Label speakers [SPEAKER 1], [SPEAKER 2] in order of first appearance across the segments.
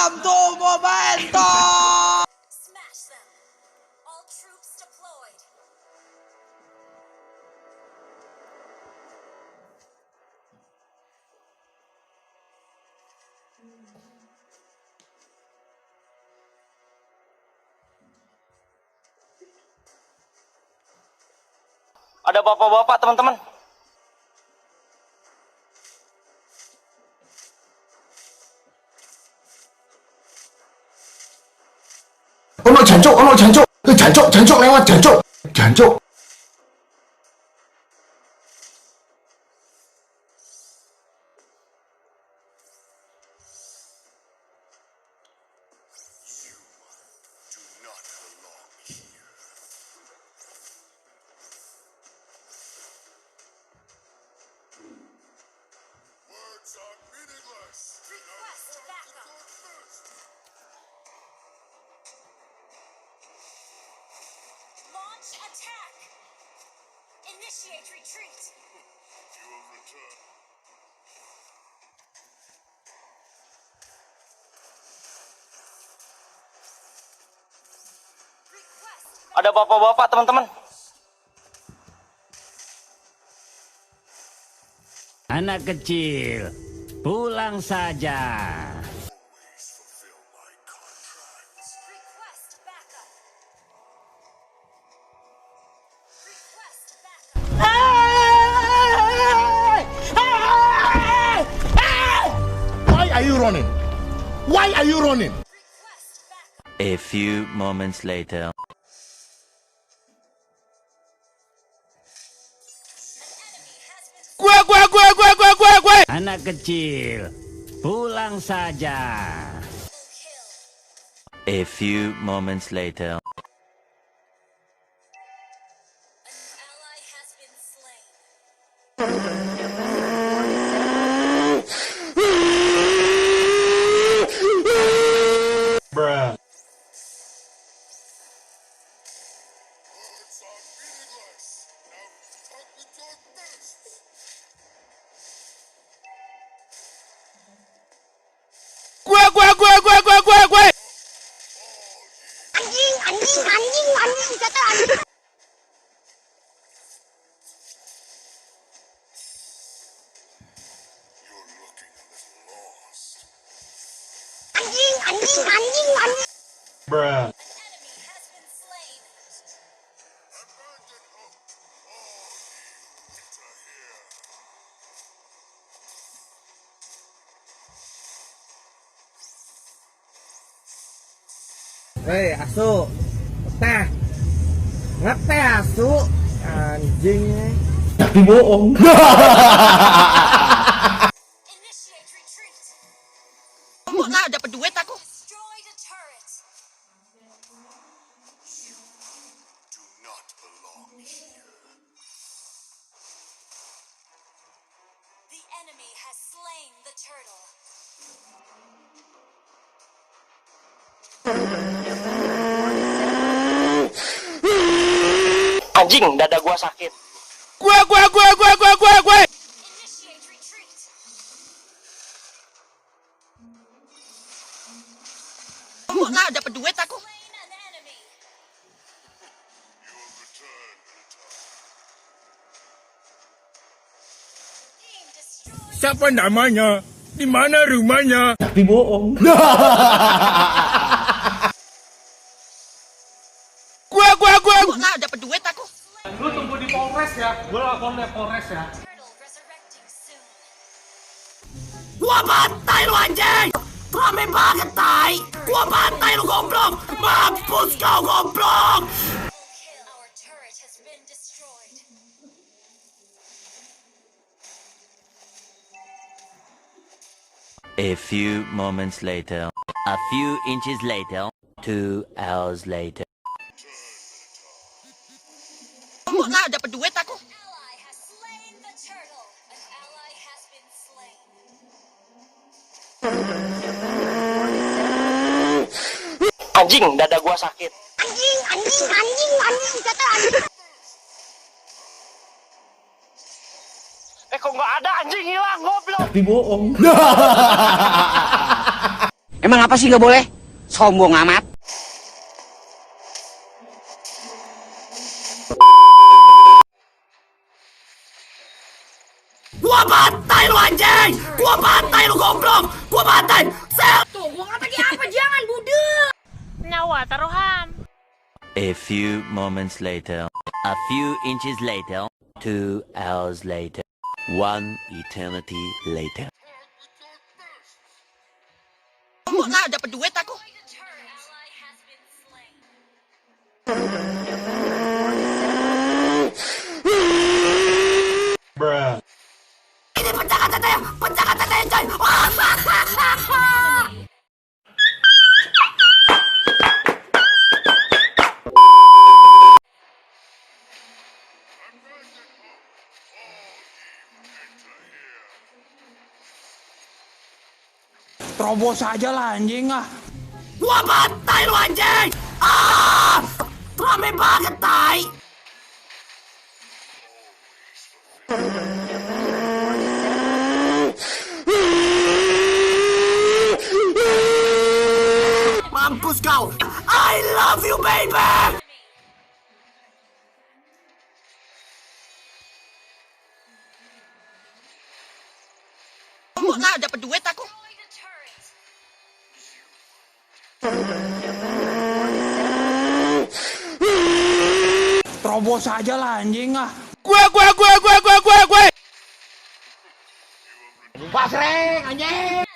[SPEAKER 1] Welcome to momento.
[SPEAKER 2] Smash them. All troops deployed.
[SPEAKER 3] Ada bapak-bapak, teman-teman.
[SPEAKER 4] Oh, jancuk lewat, jancuk.
[SPEAKER 2] Request backup. Launch attack. Initiate retreat.
[SPEAKER 5] You will return.
[SPEAKER 2] Request.
[SPEAKER 3] Ada bapak-bapak, teman-teman.
[SPEAKER 6] Anak kecil, pulang saja.
[SPEAKER 5] Always fulfill my contracts.
[SPEAKER 2] Request backup. Request backup.
[SPEAKER 4] Why are you running?
[SPEAKER 2] Request backup.
[SPEAKER 6] A few moments later.
[SPEAKER 2] An enemy has been
[SPEAKER 6] Anak kecil, pulang saja.
[SPEAKER 2] kill.
[SPEAKER 6] A few moments later.
[SPEAKER 2] An ally has been slain.
[SPEAKER 5] Words are meaningless. Now talk with your fists. You're looking a little lost.
[SPEAKER 2] An enemy has been slain.
[SPEAKER 5] Abandon hope. All need to hear.
[SPEAKER 1] Hei, asu. Teh. Ngeteh asu. Anjing.
[SPEAKER 4] Tapi bohong.
[SPEAKER 2] Initiate retreat.
[SPEAKER 1] Kok nggak dapat duit aku?
[SPEAKER 2] Destroyed a turret.
[SPEAKER 5] Do not belong here.
[SPEAKER 2] The enemy has slain the turtle.
[SPEAKER 3] Anjing, dada gua sakit.
[SPEAKER 2] Initiate retreat.
[SPEAKER 1] Kok nggak dapat duit aku?
[SPEAKER 2] Slain an enemy.
[SPEAKER 5] You will return in time. Team destroyed.
[SPEAKER 7] Siapa namanya? Di mana rumahnya?
[SPEAKER 4] Tapi bohong.
[SPEAKER 1] Kok nggak dapat duit aku?
[SPEAKER 3] Lu tunggu di Polres ya. Gua lapor di Polres ya.
[SPEAKER 2] Turtle resurrecting soon.
[SPEAKER 1] Gua bantai lu anjing! Rame banget tai! Gua bantai lu goblok! Mampus kau goblok!
[SPEAKER 2] Kill. Our turret has been destroyed.
[SPEAKER 6] A few moments later. A few inches later. 2 hours later.
[SPEAKER 1] Kok nggak dapat duit aku?
[SPEAKER 2] Ally has slain the turtle. An ally has been slain.
[SPEAKER 3] Anjing, dada gua sakit.
[SPEAKER 2] Anjing kata anjing.
[SPEAKER 3] Kok nggak ada, anjing hilang, goblok.
[SPEAKER 4] Tapi bohong.
[SPEAKER 8] Emang apa sih nggak boleh? Sombong amat.
[SPEAKER 1] Gua bantai lu anjing! Gua bantai lu goblok! Gua bantai! Tuh, gua kata apa? Jangan budek!
[SPEAKER 9] Nyawa taruhan.
[SPEAKER 6] A few moments later. A few inches later. 2 hours later. 1 eternity later.
[SPEAKER 8] Kok lah dapat duit aku?
[SPEAKER 1] Ini pecahkan teteh! Pecahkan teteh, coy!
[SPEAKER 7] Terobos aja lah anjing ah.
[SPEAKER 1] Gua bantai lu anjing! Ah! Rame banget, tai! Mampus kau! I love you, baby!
[SPEAKER 8] Kok lah dapat duit aku?
[SPEAKER 7] Terobos aja lah anjing ah. Gue.
[SPEAKER 4] Pasreng anjing.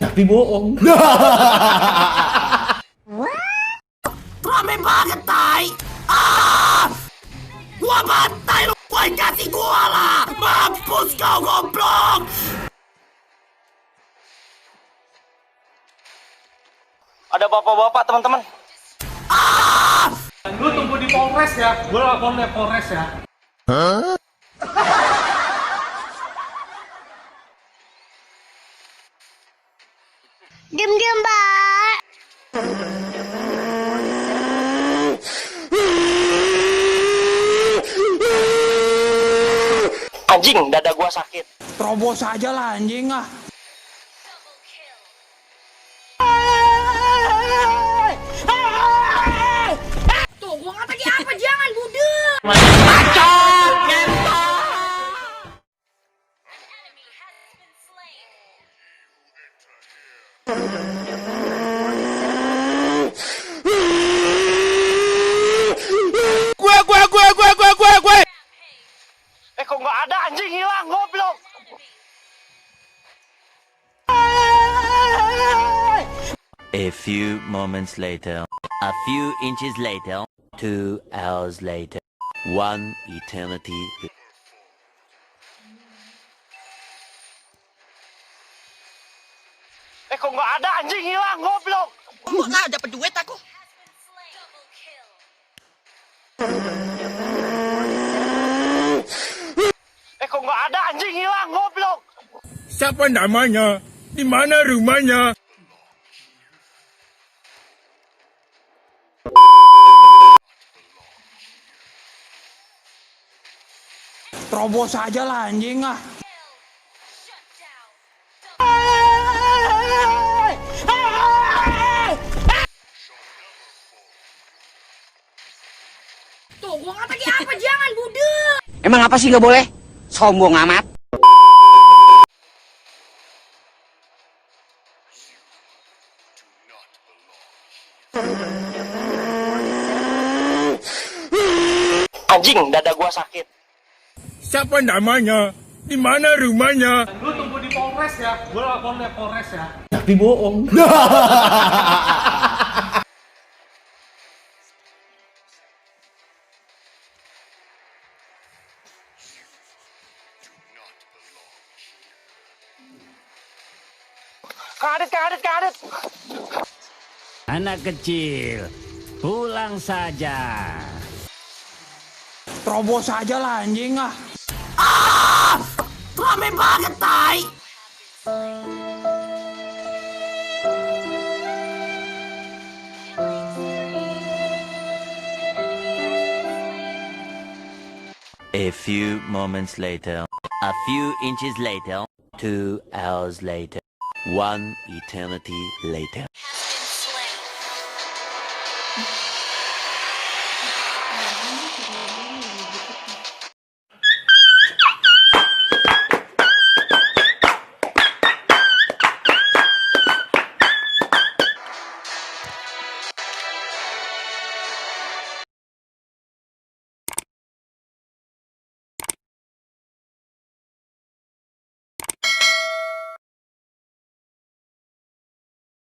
[SPEAKER 4] Tapi bohong.
[SPEAKER 1] Rame banget, tai! Ah! Gua bantai lu! Gua kasih gua lah! Mampus kau, goblok!
[SPEAKER 3] Ada bapak-bapak teman-teman.
[SPEAKER 1] Ah!
[SPEAKER 3] Lu tunggu di Polres ya. Gue lapor di Polres ya.
[SPEAKER 2] Diam-diam, Mbak.
[SPEAKER 3] Anjing, dada gua sakit.
[SPEAKER 7] Terobos aja lah anjing ah.
[SPEAKER 1] Tuh, gua kata apa? Jangan budek!
[SPEAKER 7] Gue.
[SPEAKER 3] Kok nggak ada, anjing hilang, goblok.
[SPEAKER 6] A few moments later. A few inches later. 2 hours later. 1 eternity.
[SPEAKER 3] Kok nggak ada, anjing hilang, goblok.
[SPEAKER 8] Kok lah dapat duit aku?
[SPEAKER 3] Kok nggak ada, anjing hilang, goblok.
[SPEAKER 7] Siapa namanya? Di mana rumahnya? Terobos aja lah anjing ah.
[SPEAKER 1] Tuh, gua kata apa? Jangan budek!
[SPEAKER 8] Emang apa sih nggak boleh? Sombong amat.
[SPEAKER 3] Anjing, dada gua sakit.
[SPEAKER 7] Siapa namanya? Di mana rumahnya?
[SPEAKER 3] Lu tunggu di Polres ya. Gue lapor di Polres ya.
[SPEAKER 4] Tapi bohong.
[SPEAKER 3] Kadet.
[SPEAKER 10] Anak kecil, pulang saja.
[SPEAKER 7] Terobos aja lah anjing ah.
[SPEAKER 1] Ah! Rame banget, tai!
[SPEAKER 6] A few moments later. A few inches later. 2 hours later. 1 eternity later.